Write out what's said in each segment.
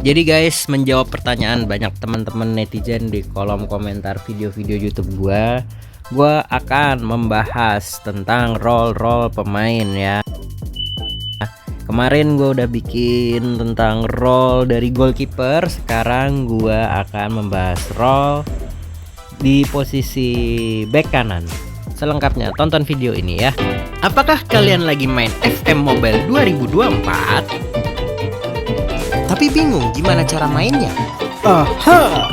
Jadi guys, menjawab pertanyaan banyak teman-teman netizen di kolom komentar video-video YouTube gua akan membahas tentang role pemain ya. Kemarin gua udah bikin tentang role dari goalkeeper, sekarang gua akan membahas role di posisi back kanan. Selengkapnya tonton video ini ya. Apakah kalian lagi main FM Mobile 2024? Tapi bingung gimana cara mainnya? Aha!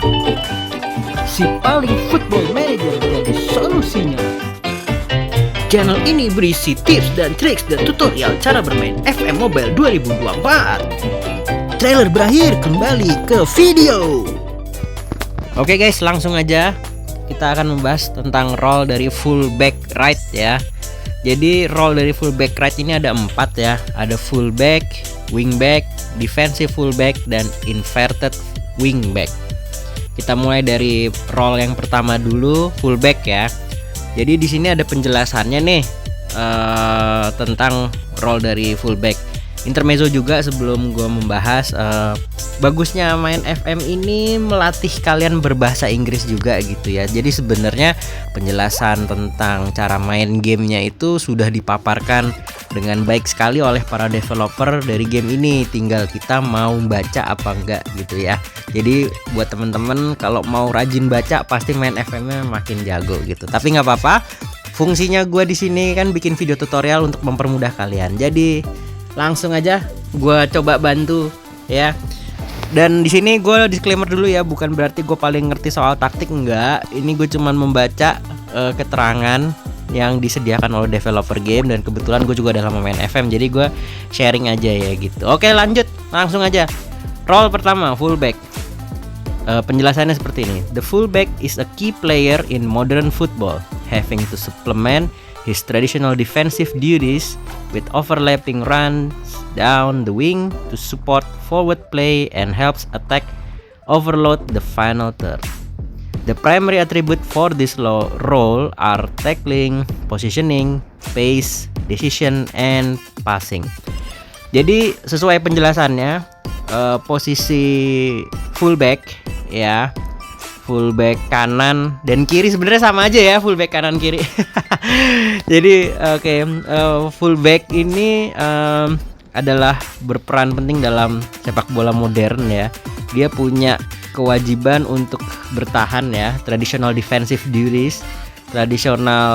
Si paling football manager jadi solusinya. Channel ini berisi tips dan triks dan tutorial cara bermain FM Mobile 2024. Trailer berakhir, kembali ke video. Oke guys, langsung aja kita akan membahas tentang role dari fullback right ya. Jadi role dari fullback right ini ada 4 ya. Ada fullback, wingback, defensive fullback, dan inverted wingback. Kita mulai dari role yang pertama dulu, fullback ya. Jadi di sini ada penjelasannya nih tentang role dari fullback. Intermezzo juga sebelum gue membahas, bagusnya main FM ini melatih kalian berbahasa Inggris juga gitu ya. Jadi sebenarnya penjelasan tentang cara main gamenya itu sudah dipaparkan dengan baik sekali oleh para developer dari game ini. Tinggal kita mau baca apa enggak gitu ya. Jadi buat temen-temen kalau mau rajin baca pasti main FM-nya makin jago gitu. Tapi nggak apa-apa. Fungsinya gue di sini kan bikin video tutorial untuk mempermudah kalian. Jadi langsung aja gue coba bantu ya. Dan di sini gue disclaimer dulu ya, bukan berarti gue paling ngerti soal taktik, enggak. Ini gue cuman membaca keterangan yang disediakan oleh developer game, dan kebetulan gue juga dalam main FM, jadi gue sharing aja ya gitu. Oke, lanjut langsung aja. Role pertama, fullback. Penjelasannya seperti ini. The fullback is a key player in modern football, having to supplement his traditional defensive duties with overlapping runs down the wing to support forward play and helps attack overload the final third. The primary attribute for this role are tackling, positioning, pace, decision, and passing. Jadi sesuai penjelasannya, posisi fullback ya, fullback kanan dan kiri sebenarnya sama aja ya, fullback kanan kiri. Jadi fullback ini adalah berperan penting dalam sepak bola modern ya. Dia punya kewajiban untuk bertahan ya, traditional defensive duties. Tradisional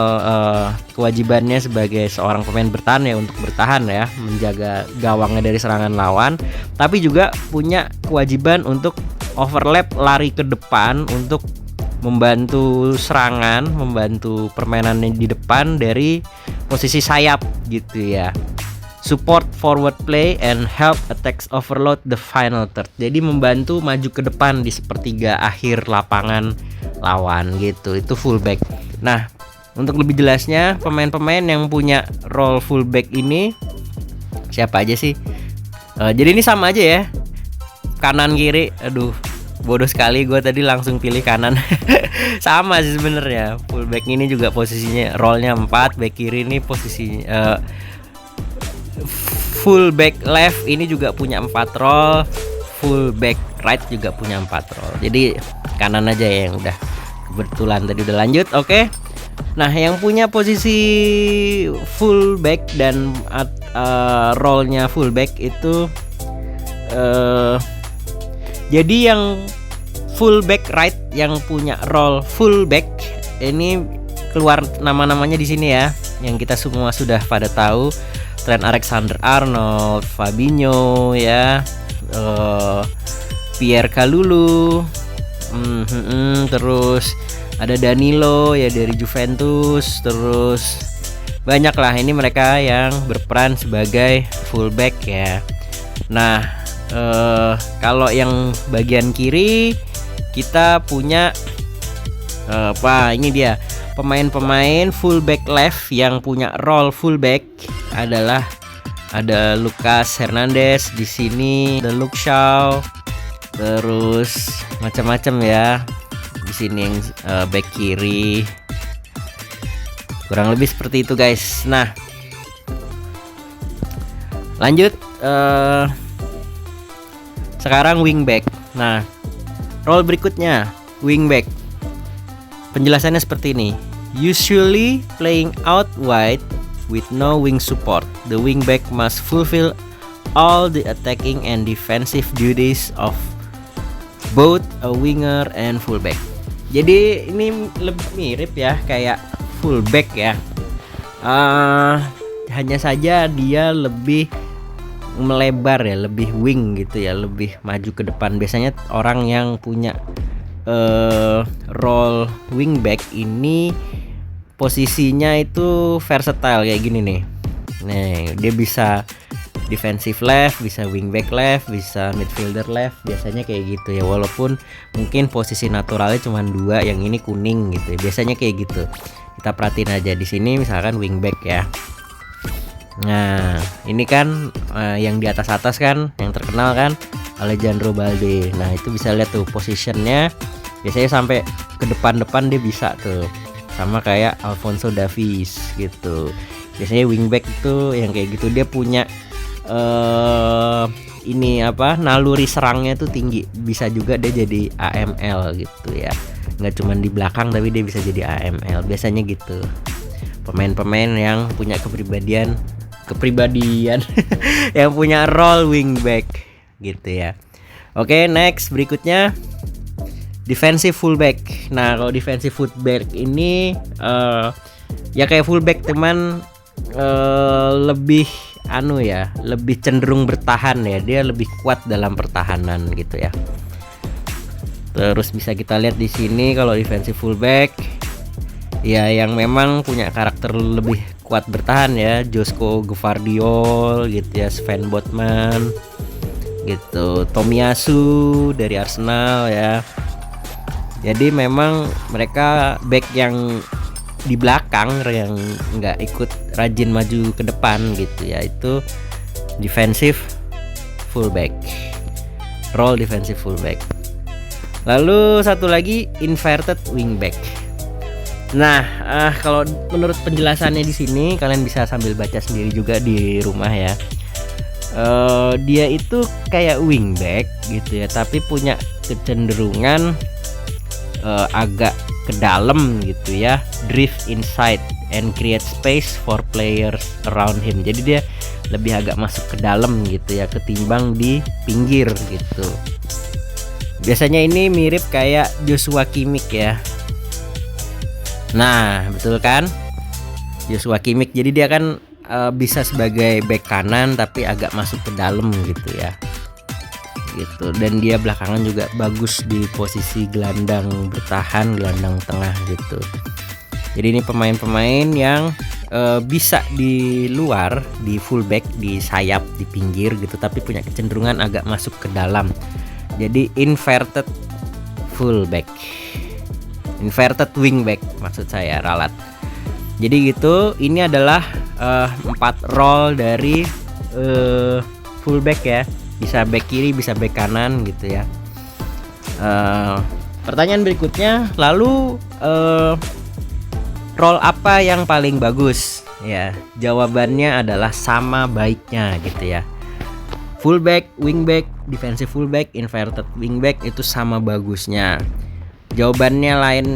kewajibannya sebagai seorang pemain bertahan ya, untuk bertahan ya, menjaga gawangnya dari serangan lawan. Tapi juga punya kewajiban untuk overlap, lari ke depan untuk membantu serangan, membantu permainan di depan dari posisi sayap gitu ya. Support forward play and help attacks overload the final third. Jadi membantu maju ke depan di sepertiga akhir lapangan lawan gitu. Itu fullback. Nah, untuk lebih jelasnya, pemain-pemain yang punya role fullback ini siapa aja sih? Jadi ini sama aja ya, kanan kiri. Aduh, bodoh sekali gue tadi langsung pilih kanan. Sama sih sebenarnya. Fullback ini juga posisinya role-nya 4, back kiri ini posisi fullback left ini juga punya 4 role, fullback right juga punya 4 role. Jadi kanan aja ya yang udah kebetulan tadi udah lanjut. Oke. Nah, yang punya posisi fullback dan role-nya fullback itu jadi yang fullback right yang punya role fullback ini keluar nama-namanya di sini ya, yang kita semua sudah pada tahu. Trent Alexander-Arnold, Fabinho ya, Pierre Kalulu, terus ada Danilo ya dari Juventus, terus banyak lah ini mereka yang berperan sebagai fullback ya. Nah, kalau yang bagian kiri kita punya ini dia pemain-pemain fullback left yang punya role fullback adalah ada Lucas Hernandez di sini, ada Luke Shaw, terus macam-macam ya. Di sini yang back kiri. Kurang lebih seperti itu guys. Nah, lanjut Sekarang wingback. Nah, role berikutnya wingback. Penjelasannya seperti ini. Usually playing out wide with no wing support, the wingback must fulfill all the attacking and defensive duties of both a winger and fullback. Jadi ini lebih mirip ya kayak fullback ya. Hanya saja dia lebih melebar ya, lebih wing gitu ya, lebih maju ke depan. Biasanya orang yang punya role wingback ini posisinya itu versatile kayak gini nih. Nih, dia bisa defensive left, bisa wingback left, bisa midfielder left, biasanya kayak gitu ya. Walaupun mungkin posisi naturalnya cuma 2, yang ini kuning gitu ya. Biasanya kayak gitu. Kita perhatiin aja di sini misalkan wingback ya. Nah, ini kan yang di atas kan, yang terkenal kan Alejandro Balde. Nah, itu bisa lihat tuh positionnya. Biasanya sampai ke depan dia bisa tuh. Sama kayak Alphonso Davies gitu. Biasanya wingback itu yang kayak gitu, dia punya ini apa, naluri serangnya tuh tinggi. Bisa juga dia jadi AML gitu ya. Nggak cuma di belakang tapi dia bisa jadi AML. Biasanya gitu. Pemain-pemain yang punya kepribadian yang punya role wingback gitu ya. Oke, next berikutnya defensive fullback. Nah, kalau defensive fullback ini ya kayak fullback teman, lebih lebih cenderung bertahan ya. Dia lebih kuat dalam pertahanan gitu ya. Terus bisa kita lihat di sini kalau defensive fullback ya yang memang punya karakter lebih kuat bertahan ya, Josko Gvardiol gitu ya, Sven Botman gitu, Tomiyasu dari Arsenal ya. Jadi memang mereka back yang di belakang yang nggak ikut rajin maju ke depan gitu ya, itu defensive fullback, role defensive fullback. Lalu satu lagi inverted wingback. Nah, kalau menurut penjelasannya di sini kalian bisa sambil baca sendiri juga di rumah ya. Dia itu kayak wingback gitu ya, tapi punya kecenderungan agak ke dalam gitu ya, drift inside and create space for players around him. Jadi dia lebih agak masuk ke dalam gitu ya, ketimbang di pinggir gitu. Biasanya ini mirip kayak Joshua Kimmich ya. Nah, betul kan? Joshua Kimmich. Jadi dia kan bisa sebagai back kanan tapi agak masuk ke dalam gitu ya. Gitu. Dan dia belakangan juga bagus di posisi gelandang bertahan, gelandang tengah gitu. Jadi ini pemain-pemain yang bisa di luar, di fullback, di sayap, di pinggir gitu, tapi punya kecenderungan agak masuk ke dalam. Jadi inverted fullback, inverted wingback maksud saya, ralat. Jadi gitu. Ini adalah 4 role dari fullback ya. Bisa back kiri, bisa back kanan gitu ya. Pertanyaan berikutnya, lalu role apa yang paling bagus? Ya, jawabannya adalah sama baiknya gitu ya. Fullback, wingback, defensive fullback, inverted wingback itu sama bagusnya. Jawabannya lain,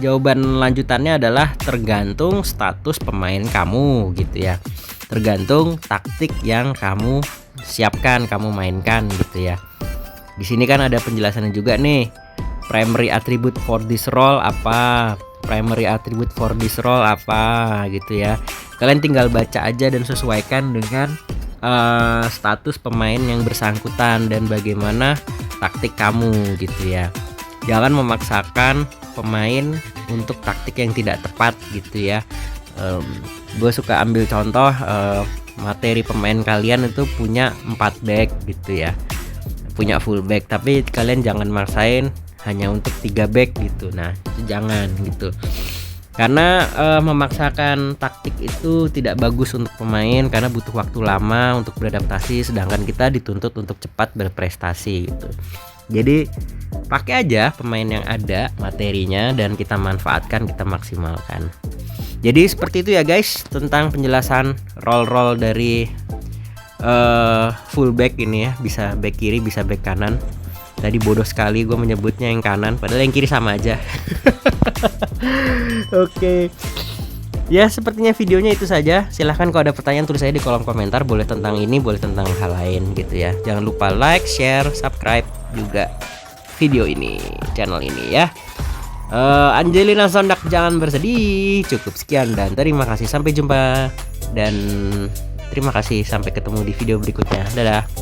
jawaban lanjutannya adalah tergantung status pemain kamu gitu ya. Tergantung taktik yang kamu siapkan, kamu mainkan gitu ya. Di sini kan ada penjelasannya juga nih. Primary attribute for this role apa? Primary attribute for this role apa gitu ya. Kalian tinggal baca aja dan sesuaikan dengan status pemain yang bersangkutan dan bagaimana taktik kamu gitu ya. Jangan memaksakan pemain untuk taktik yang tidak tepat gitu ya. Gue suka ambil contoh materi pemain kalian itu punya 4 back gitu ya, punya full back, tapi kalian jangan maksain hanya untuk 3 back gitu. Nah, itu jangan gitu, karena memaksakan taktik itu tidak bagus untuk pemain karena butuh waktu lama untuk beradaptasi, sedangkan kita dituntut untuk cepat berprestasi gitu. Jadi pakai aja pemain yang ada materinya dan kita manfaatkan, kita maksimalkan. Jadi seperti itu ya guys, tentang penjelasan role-role dari fullback ini ya, bisa back kiri bisa back kanan. Tadi bodoh sekali gue menyebutnya yang kanan, padahal yang kiri sama aja. Oke. Ya sepertinya videonya itu saja. Silahkan kalau ada pertanyaan tulis aja di kolom komentar. Boleh tentang ini, boleh tentang hal lain gitu ya. Jangan lupa like, share, subscribe juga video ini, channel ini ya. Angelina Sondak jangan bersedih. Cukup sekian dan terima kasih. Sampai jumpa. Dan terima kasih, sampai ketemu di video berikutnya. Dadah.